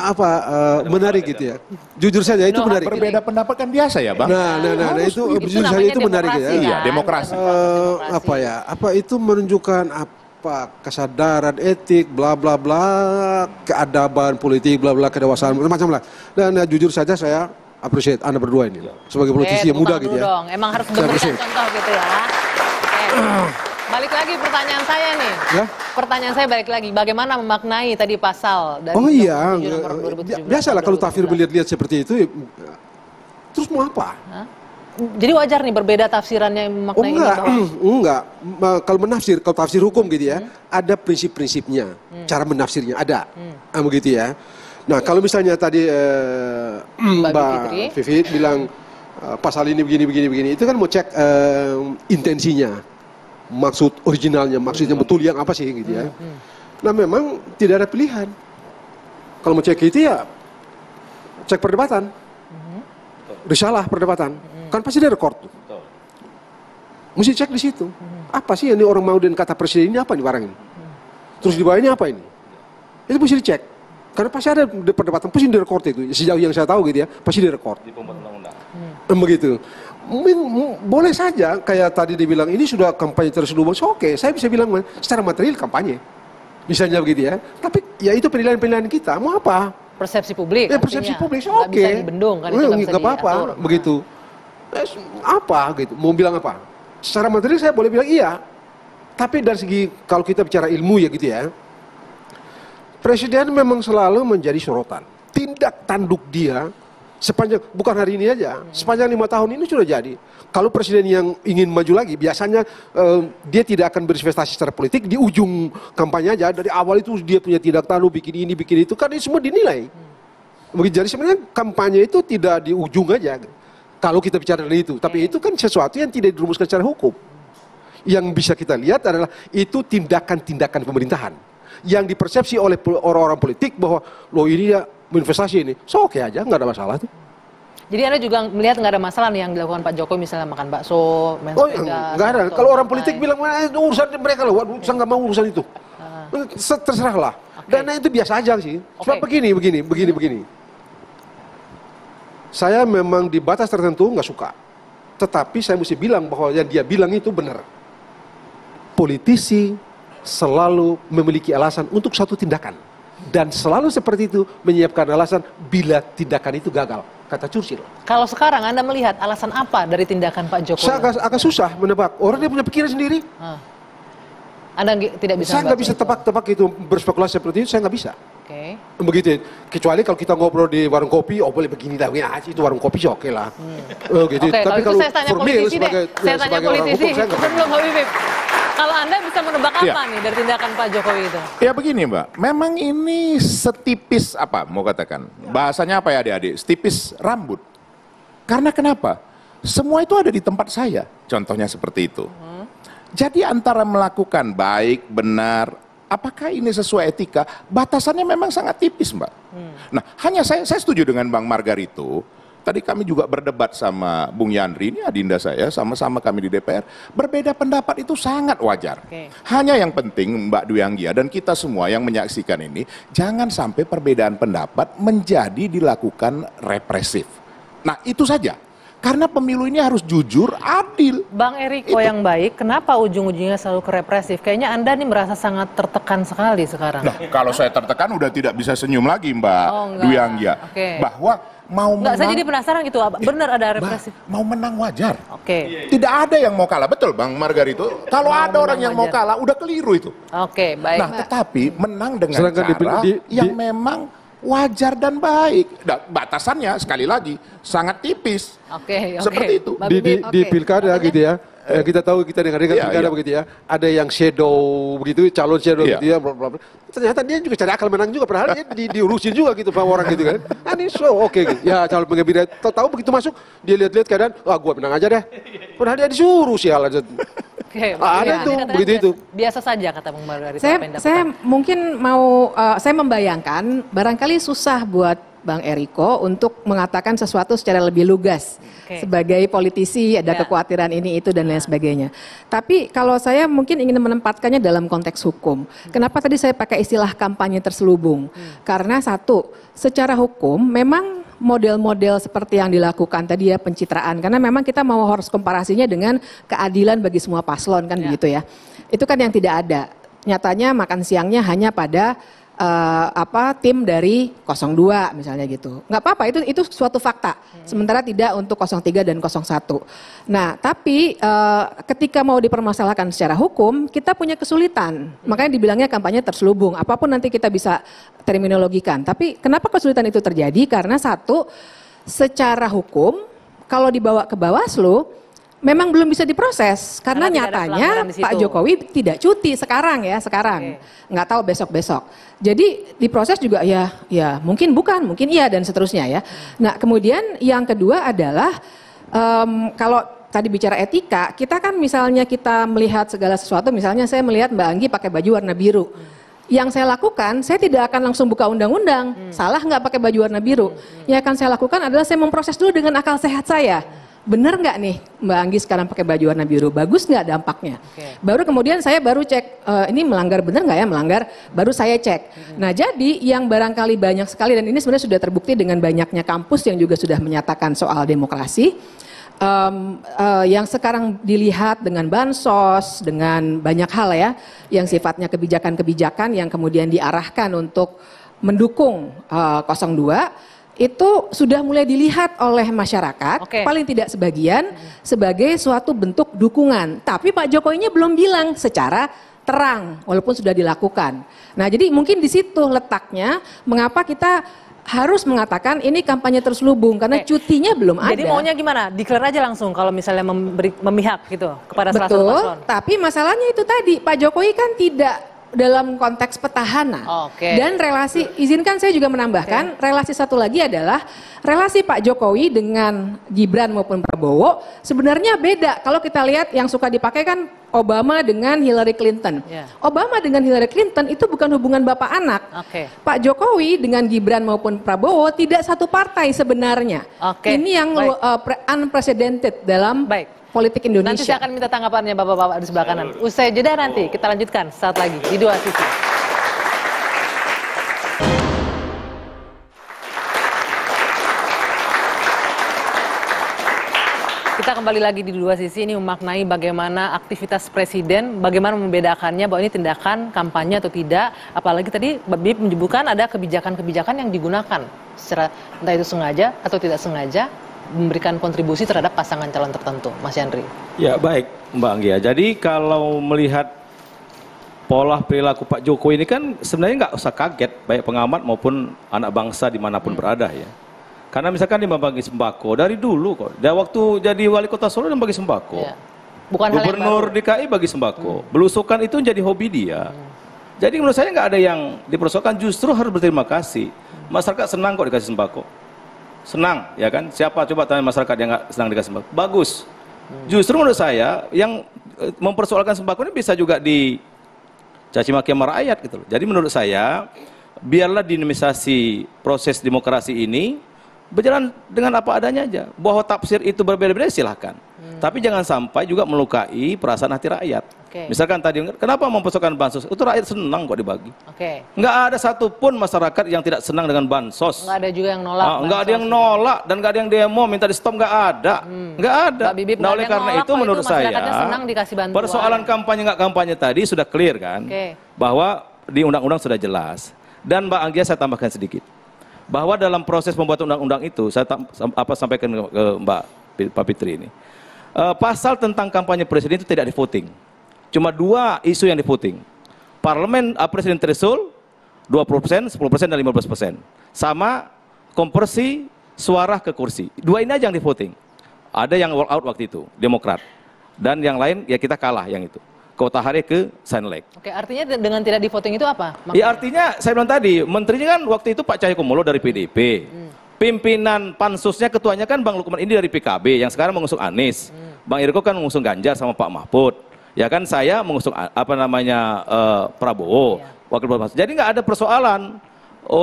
Speaker 5: menarik gitu ya. Jujur saja itu menarik.
Speaker 6: Berbeda pendapat kan biasa ya Bang?
Speaker 5: Nah itu jujur saja itu menarik ya.
Speaker 6: Iya, demokrasi.
Speaker 5: Itu menunjukkan kesadaran etik, bla bla bla, keadaban politik, bla bla, kedewasaan, macam lah. Dan jujur saja saya appreciate Anda berdua ini sebagai politisi yang muda gitu ya.
Speaker 4: Dong. Emang harus memberikan contoh gitu ya. Balik lagi pertanyaan saya nih. Ya? Pertanyaan saya balik lagi, bagaimana memaknai tadi pasal dari nomor 2017,
Speaker 5: biasalah kalau tafsir melihat seperti itu, terus mau apa?
Speaker 4: Jadi wajar nih berbeda tafsirannya yang memaknai
Speaker 5: enggak. Kalau tafsir hukum gitu ya, ada prinsip-prinsipnya, cara menafsirnya ada, begitu ya. Nah kalau misalnya tadi Mbak Vivi bilang pasal ini begini, itu kan mau cek intensinya, maksud originalnya, maksudnya betul yang apa sih gitu ya. Nah memang tidak ada pilihan. Kalau mau cek itu ya cek perdebatan, risalah perdebatan. Kan pasti ada rekord tuh. Mesti cek di situ. Apa sih yang ini orang mau dan kata presiden ini apa nih barang ini? Terus di bawahnya apa ini? Itu mesti dicek. Karena pasti ada perdebatan, pasti direkord itu. Sejauh yang saya tahu gitu ya, pasti direkord.
Speaker 7: Di pembuat undang-undang.
Speaker 5: Begitu. boleh saja kayak tadi dibilang ini sudah kampanye terselubung. Oke, saya bisa bilang secara material kampanye. Misalnya begitu ya. Tapi ya itu penilaian-penilaian kita. Mau apa?
Speaker 4: Persepsi publik.
Speaker 5: Ya persepsi publik. Oke.
Speaker 4: Bisa dibendung kan, itu
Speaker 5: nggak apa-apa begitu. Apa gitu? Mau bilang apa? Secara material saya boleh bilang iya. Tapi dari segi kalau kita bicara ilmu ya gitu ya. Presiden memang selalu menjadi sorotan. Tindak tanduk dia sepanjang, bukan hari ini aja, sepanjang 5 tahun ini sudah jadi. Kalau presiden yang ingin maju lagi, biasanya dia tidak akan berinvestasi secara politik di ujung kampanye aja. Dari awal itu dia punya tindak tanduk, bikin ini, bikin itu, kan ini semua dinilai. Jadi sebenarnya kampanye itu tidak di ujung aja. Kalau kita bicara dari itu, tapi itu kan sesuatu yang tidak dirumuskan secara hukum. Yang bisa kita lihat adalah itu tindakan-tindakan pemerintahan yang dipersepsi oleh orang-orang politik bahwa loh ini ya investasi ini, oke aja, nggak ada masalah tuh.
Speaker 4: Jadi Anda juga melihat nggak ada masalah nih yang dilakukan Pak Jokowi misalnya makan bakso, main sepeda.
Speaker 5: Nggak ada. Kalau orang politik bilang itu urusan mereka loh, saya nggak mau urusan itu. Terserahlah. Dan itu biasa aja sih. Sebab begini. Saya memang di batas tertentu nggak suka. Tetapi saya mesti bilang bahwa yang dia bilang itu benar. Politisi selalu memiliki alasan untuk satu tindakan. Dan selalu seperti itu menyiapkan alasan bila tindakan itu gagal, kata Churchill.
Speaker 4: Kalau sekarang Anda melihat alasan apa dari tindakan Pak Jokowi?
Speaker 5: Saya agak susah menebak. Orang dia punya pikiran sendiri.
Speaker 4: Anda tidak bisa.
Speaker 5: Saya nggak bisa tebak-tebak itu, berspekulasi seperti itu saya nggak bisa.
Speaker 4: Oke.
Speaker 5: Begitu. Kecuali kalau kita ngobrol di warung kopi, boleh begini lah, itu warung kopi sih oke lah. Gitu.
Speaker 4: Tapi kalau saya tanya politisi, sebelum Mbak Bibip. Kalau Anda bisa menebak apa nih dari tindakan Pak Jokowi itu?
Speaker 6: Ya begini Mbak, memang ini setipis apa mau katakan, bahasanya apa ya adik-adik, setipis rambut. Karena kenapa? Semua itu ada di tempat saya, contohnya seperti itu. Jadi antara melakukan baik, benar, apakah ini sesuai etika, batasannya memang sangat tipis Mbak. Nah hanya saya setuju dengan Bang Margarito. Tadi kami juga berdebat sama Bung Yandri, ini adinda saya, sama-sama kami di DPR. Berbeda pendapat itu sangat wajar. Hanya yang penting Mbak Dwi Anggia dan kita semua yang menyaksikan ini, jangan sampai perbedaan pendapat menjadi dilakukan represif. Nah itu saja. Karena pemilu ini harus jujur, adil.
Speaker 4: Bang Eriko yang baik, kenapa ujung-ujungnya selalu ke represif? Kayaknya Anda nih merasa sangat tertekan sekali sekarang.
Speaker 6: Nah, kalau saya tertekan udah tidak bisa senyum lagi Mbak Dwi Anggia. Bahwa mau menang.
Speaker 4: Saya jadi penasaran gitu, benar ada represif.
Speaker 6: Mau menang wajar. Tidak ada yang mau kalah, betul Bang Margarito. Kalau ada orang yang mau kalah, udah keliru itu.
Speaker 4: Baik.
Speaker 6: Nah, tetapi menang dengan cara yang memang wajar dan baik. Batasannya sekali lagi sangat tipis. Seperti itu.
Speaker 5: Di pilkada gitu ya. Kita tahu kita dengar-dengar pilkada begitu ya. Ada yang shadow begitu, calon shadow gitu ya. Ternyata dia juga cari akal menang juga. Padahal dia diurusin juga gitu sama orang gitu kan. Ini oke gitu. Ya calon penggembira. Tahu begitu masuk dia lihat-lihat keadaan. Gua menang aja deh. Padahal dia disuruh sih hal aja. Ada tuh begitu itu.
Speaker 4: Biasa saja kata Bung Margarito.
Speaker 9: Saya mungkin mau saya membayangkan barangkali susah buat Bang Eriko untuk mengatakan sesuatu secara lebih lugas. Sebagai politisi ada kekhawatiran ini itu dan lain sebagainya. Tapi kalau saya mungkin ingin menempatkannya dalam konteks hukum. Kenapa tadi saya pakai istilah kampanye terselubung? Karena satu, secara hukum memang model-model seperti yang dilakukan tadi ya pencitraan, karena memang kita mau harus komparasinya dengan keadilan bagi semua paslon kan begitu ya. Itu kan yang tidak ada. Nyatanya makan siangnya hanya pada tim dari 02 misalnya gitu. Nggak apa-apa, itu suatu fakta. Sementara tidak untuk 03 dan 01. Nah, tapi ketika mau dipermasalahkan secara hukum, kita punya kesulitan. Makanya dibilangnya kampanye terselubung. Apapun nanti kita bisa terminologikan. Tapi kenapa kesulitan itu terjadi? Karena satu, secara hukum kalau dibawa ke Bawaslu memang belum bisa diproses karena nyatanya Pak Jokowi tidak cuti sekarang. Nggak tahu besok-besok. Jadi diproses juga ya mungkin bukan, mungkin iya dan seterusnya ya. Nah kemudian yang kedua adalah kalau tadi bicara etika, kita kan misalnya kita melihat segala sesuatu, misalnya saya melihat Mbak Anggi pakai baju warna biru. Yang saya lakukan, saya tidak akan langsung buka undang-undang, salah nggak pakai baju warna biru. Yang akan saya lakukan adalah saya memproses dulu dengan akal sehat saya. Benar nggak nih Mbak Anggi sekarang pakai baju warna biru, bagus nggak dampaknya? Baru kemudian saya baru cek, ini melanggar benar nggak ya, melanggar, baru saya cek. Nah jadi yang barangkali banyak sekali, dan ini sebenarnya sudah terbukti dengan banyaknya kampus yang juga sudah menyatakan soal demokrasi, yang sekarang dilihat dengan bansos, dengan banyak hal ya, yang sifatnya kebijakan-kebijakan yang kemudian diarahkan untuk mendukung 02, itu sudah mulai dilihat oleh masyarakat, paling tidak sebagian, sebagai suatu bentuk dukungan. Tapi Pak Jokowinya belum bilang secara terang, walaupun sudah dilakukan. Nah, jadi mungkin di situ letaknya mengapa kita harus mengatakan ini kampanye terselubung karena cutinya belum ada.
Speaker 4: Jadi maunya gimana? Declare aja langsung kalau misalnya memihak gitu kepada salah satu paslon.
Speaker 9: Tapi masalahnya itu tadi Pak Jokowi kan tidak dalam konteks petahana. Dan relasi, izinkan saya juga menambahkan, relasi satu lagi adalah relasi Pak Jokowi dengan Gibran maupun Prabowo sebenarnya beda. Kalau kita lihat yang suka dipakai kan Obama dengan Hillary Clinton. Obama dengan Hillary Clinton itu bukan hubungan bapak anak. Pak Jokowi dengan Gibran maupun Prabowo tidak satu partai sebenarnya. Ini yang unprecedented dalam politik Indonesia.
Speaker 4: Nanti saya akan minta tanggapannya bapak-bapak di sebelah kanan. Usai jeda nanti kita lanjutkan saat lagi di Dua Sisi. Kita kembali lagi di Dua Sisi, ini memaknai bagaimana aktivitas presiden, bagaimana membedakannya bahwa ini tindakan kampanye atau tidak. Apalagi tadi Mbak Bib menyebutkan ada kebijakan-kebijakan yang digunakan secara entah itu sengaja atau tidak sengaja memberikan kontribusi terhadap pasangan calon tertentu. Mas Yandri. Ya baik Mbak Anggia, jadi kalau melihat pola perilaku Pak Jokowi ini kan sebenarnya nggak usah kaget, baik pengamat maupun anak bangsa dimanapun berada ya. Karena misalkan dia membagi sembako dari dulu kok. Dari waktu jadi wali kota Solo dia bagi sembako. Bukan Gubernur DKI bagi sembako. Belusukan itu jadi hobi dia. Jadi menurut saya nggak ada yang dipersoalkan, justru harus berterima kasih. Masyarakat senang kok dikasih sembako. Senang ya kan? Siapa coba tanya masyarakat yang nggak senang dikasih sembako? Bagus. Justru menurut saya yang mempersoalkan sembako ini bisa juga dicaci maki sama rakyat gitu loh. Jadi menurut saya biarlah dinamisasi proses demokrasi ini berjalan dengan apa adanya aja. Bahwa tafsir itu berbeda-beda silahkan. Tapi jangan sampai juga melukai perasaan hati rakyat. Misalkan tadi, kenapa mempersoalkan bansos? Itu rakyat senang kok dibagi. Nggak ada satupun masyarakat yang tidak senang dengan bansos. Nggak ada juga yang nolak.
Speaker 9: Nggak ada yang nolak dan nggak ada yang demo minta di stop, nggak ada. Nggak ada. Nah oleh karena itu menurut saya persoalan kampanye nggak kampanye tadi sudah clear kan. Bahwa di undang-undang sudah jelas. Dan Mbak Anggia saya tambahkan sedikit. Bahwa dalam proses pembuatan undang-undang itu, saya sampaikan ke Pak Fitri ini, pasal tentang kampanye presiden itu tidak di voting. Cuma dua isu yang di voting. Parlemen presiden threshold 20%, 10% dan 15%. Sama konversi suara ke kursi. Dua ini aja yang di voting. Ada yang walk out waktu itu, Demokrat. Dan yang lain ya kita kalah yang itu. Kota Hari ke Senlek. Artinya dengan tidak di voting itu apa? Maksudnya? Ya artinya saya bilang tadi, menterinya kan waktu itu Pak Cahyokumolo dari PDIP. Pimpinan pansusnya ketuanya kan Bang Lukman ini dari PKB yang sekarang mengusung Anies. Bang Irko kan mengusung Ganjar sama Pak Mahfud. Ya kan saya mengusung Prabowo. Wakil Presiden. Jadi nggak ada persoalan.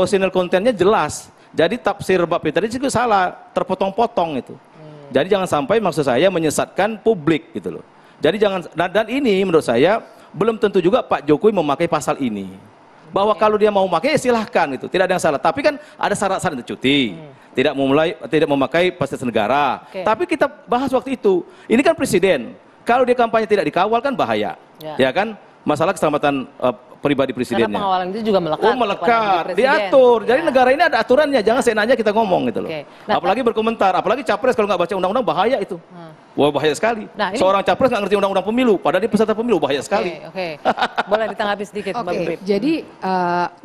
Speaker 9: Single kontennya jelas. Jadi tafsir Mbak Fitri itu salah, terpotong-potong itu. Jadi jangan sampai maksud saya menyesatkan publik gitu loh. Jadi jangan, dan ini menurut saya belum tentu juga Pak Jokowi memakai pasal ini. Bahwa kalau dia mau memakai silahkan itu, tidak ada yang salah. Tapi kan ada syarat-syarat cuti, tidak memakai fasilitas negara. Tapi kita bahas waktu itu, ini kan presiden. Kalau dia kampanye tidak dikawal kan bahaya, ya kan? Masalah keselamatan pribadi presidennya. Karena pengawalan itu juga melekat. Melekat, diatur. Jadi negara ini ada aturannya, jangan seenaknya kita ngomong gitu loh. Apalagi berkomentar, apalagi capres kalau nggak baca undang-undang bahaya itu. Wah bahaya sekali. Seorang capres nggak ngerti undang-undang pemilu, padahal dia peserta pemilu, bahaya sekali. Boleh ditanggapi sedikit, Mbak Bib. Jadi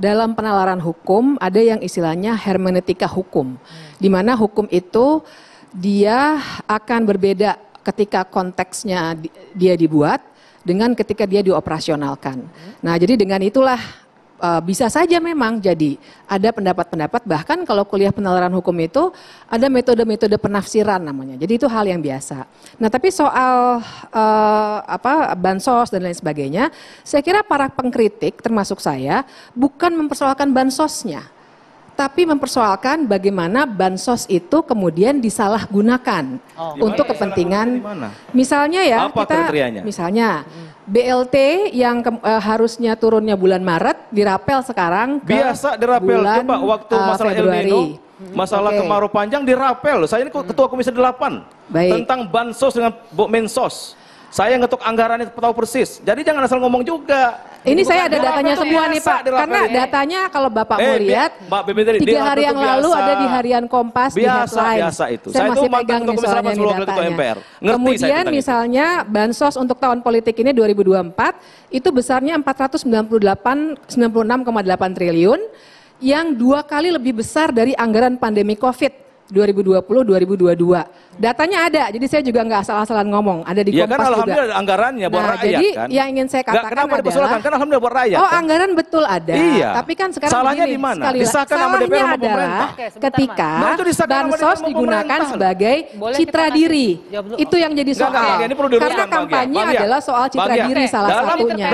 Speaker 9: dalam penalaran hukum ada yang istilahnya hermeneutika hukum, di mana hukum itu dia akan berbeda ketika konteksnya dia dibuat dengan ketika dia dioperasionalkan. Nah, jadi dengan itulah bisa saja memang jadi ada pendapat-pendapat, bahkan kalau kuliah penalaran hukum itu ada metode-metode penafsiran namanya. Jadi itu hal yang biasa. Nah, tapi soal bansos dan lain sebagainya, saya kira para pengkritik termasuk saya bukan mempersoalkan bansosnya, tapi mempersoalkan bagaimana bansos itu kemudian disalahgunakan untuk kepentingan. Misalnya ya, misalnya BLT yang harusnya turunnya bulan Maret dirapel sekarang ke biasa dirapel. Bulan coba waktu masalah Februari. El Nino
Speaker 7: Masalah kemarau panjang dirapel. Saya ini ketua Komisi 8 tentang bansos dengan Bu Mensos. Saya ngetok anggarannya tahu persis. Jadi jangan asal ngomong juga.
Speaker 9: Ini saya ada datanya semua nih Pak. Karena datanya kalau Bapak mau lihat, 3 hari yang lalu ada di Harian Kompas di headline.
Speaker 7: Biasa itu.
Speaker 9: Saya masih pegang nih soalnya nih datanya. Kemudian misalnya bansos untuk tahun politik ini 2024 itu besarnya 96,8 triliun yang 2 kali lebih besar dari anggaran pandemi COVID 2020-2022. Datanya ada, jadi saya juga nggak asal-asalan ngomong. Ada di Kompas
Speaker 7: kan, alhamdulillah ada anggarannya buat rakyat
Speaker 9: jadi
Speaker 7: kan.
Speaker 9: yang ingin saya katakan
Speaker 7: kenapa
Speaker 9: adalah,
Speaker 7: kan alhamdulillah buat rakyat.
Speaker 9: Oh
Speaker 7: kan?
Speaker 9: anggaran betul ada, tapi kan sekarang
Speaker 7: salahnya
Speaker 9: begini,
Speaker 7: di mana?
Speaker 9: sekali
Speaker 7: Disahkan sama DPR sama pemerintah.
Speaker 9: Ketika bansos digunakan sebagai citra diri, itu yang jadi soal. Karena kampanye adalah soal citra diri salah satunya.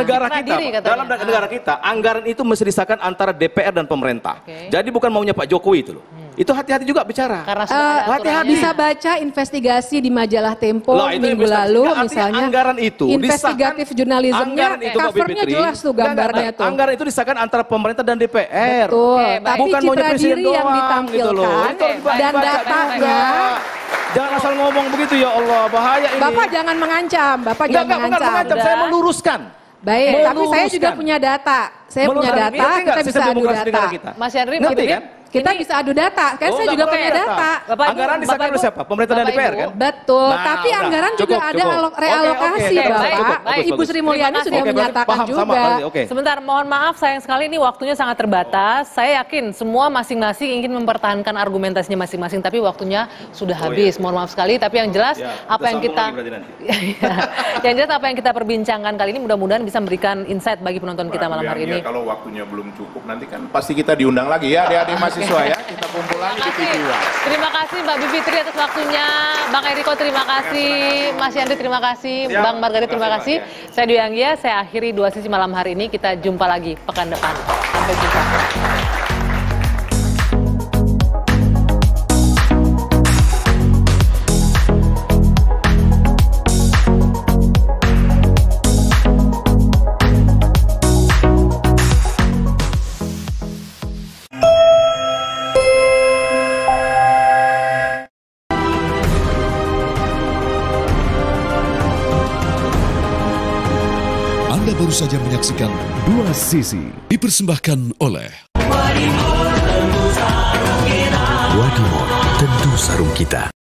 Speaker 7: Dalam negara kita, anggaran itu mesti disahkan antara DPR dan pemerintah. Jadi bukan maunya Pak Jokowi itu loh. Itu hati-hati juga bicara.
Speaker 9: Hati-hati bisa baca investigasi di majalah Tempo minggu lalu misalnya.
Speaker 7: Anggaran itu
Speaker 9: investigatif jurnalismenya, covernya jelas tuh gambarnya tuh.
Speaker 7: Anggaran itu disahkan antara pemerintah dan DPR.
Speaker 9: Betul. Tapi
Speaker 7: bukan
Speaker 9: citra diri yang ditampilkan dan datanya.
Speaker 7: Jangan asal ngomong begitu ya Allah, bahaya ini.
Speaker 9: Bapak jangan mengancam, Bapak jangan mengancam.
Speaker 7: Saya meluruskan.
Speaker 9: Baik, tapi saya juga punya data. Saya punya data, kita bisa adu data.
Speaker 4: Mas Yandri,
Speaker 9: kita bisa adu data, kan saya juga punya data.
Speaker 7: Anggaran disahkan oleh siapa? Pemerintah dan DPR kan?
Speaker 9: Betul, tapi anggaran juga ada realokasi Bapak. Ibu Sri Mulyani sudah menyatakan juga.
Speaker 4: Sebentar, mohon maaf sayang sekali ini waktunya sangat terbatas. Saya yakin semua masing-masing ingin mempertahankan argumentasinya masing-masing, tapi waktunya sudah habis. Mohon maaf sekali, tapi yang jelas apa yang kita perbincangkan kali ini mudah-mudahan bisa memberikan insight bagi penonton kita malam hari ini.
Speaker 6: Kalau waktunya belum cukup nanti kan pasti kita diundang lagi ya adik-adik mahasiswa ya, kita kumpul lagi di TV.
Speaker 4: Terima kasih Mbak Bivitri atas waktunya, Bang Eriko terima kasih, Mas Yandri terima kasih, Bang Margaret terima kasih. Saya Dwi Anggia, saya akhiri 2 sisi malam hari ini, kita jumpa lagi pekan depan. Sampai jumpa.
Speaker 1: Baru saja menyaksikan 2 Sisi dipersembahkan oleh
Speaker 10: Wadimor, tentu sarung kita.